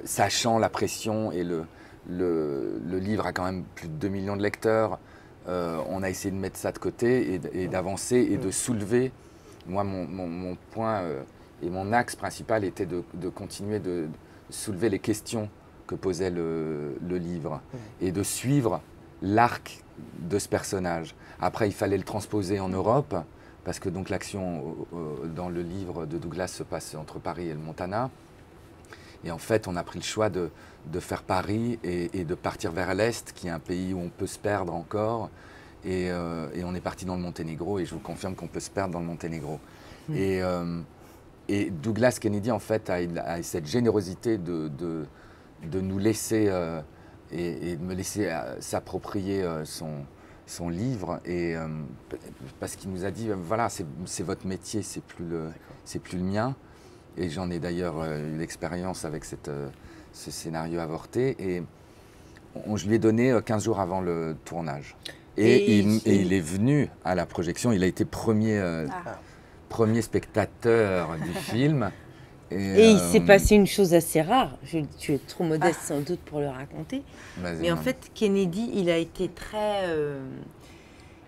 sachant la pression et le livre a quand même plus de 2 millions de lecteurs, on a essayé de mettre ça de côté et d'avancer et de soulever. Moi, mon point et mon axe principal était de continuer de soulever les questions que posait le livre et de suivre l'arc de ce personnage. Après, il fallait le transposer en Europe, parce que donc l'action dans le livre de Douglas se passe entre Paris et le Montana. Et en fait, on a pris le choix de faire Paris et de partir vers l'Est, qui est un pays où on peut se perdre encore. Et on est parti dans le Monténégro, et je vous confirme qu'on peut se perdre dans le Monténégro. Et Douglas Kennedy, en fait, a cette générosité de nous laisser et de me laisser s'approprier son livre, parce qu'il nous a dit, voilà, c'est votre métier, c'est plus le mien. Et j'en ai d'ailleurs eu l'expérience avec ce scénario avorté. Et je lui ai donné 15 jours avant le tournage. Et il est venu à la projection, il a été premier spectateur du film. Et il s'est passé une chose assez rare, tu es trop modeste sans doute pour le raconter, mais en fait Kennedy, il a été très,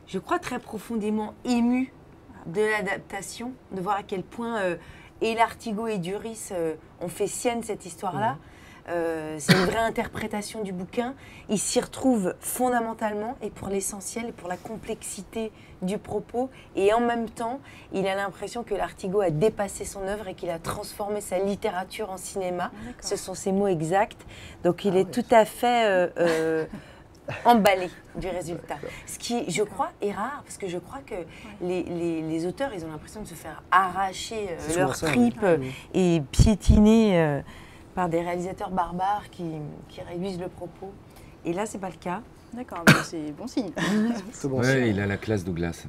je crois très profondément ému de l'adaptation, de voir à quel point et Lartigot et Duris ont fait sienne cette histoire-là. C'est une vraie interprétation du bouquin. Il s'y retrouve fondamentalement et pour l'essentiel et pour la complexité du propos. Et en même temps, il a l'impression que Lartigot a dépassé son œuvre et qu'il a transformé sa littérature en cinéma. Ce sont ses mots exacts. Donc il est tout à fait emballé du résultat. Ce qui, je crois, est rare, parce que je crois que les auteurs, ils ont l'impression de se faire arracher leur tripes et piétiner par des réalisateurs barbares qui réduisent le propos. Et là, c'est pas le cas. D'accord, c'est bon signe. Oui, il a la classe Douglas.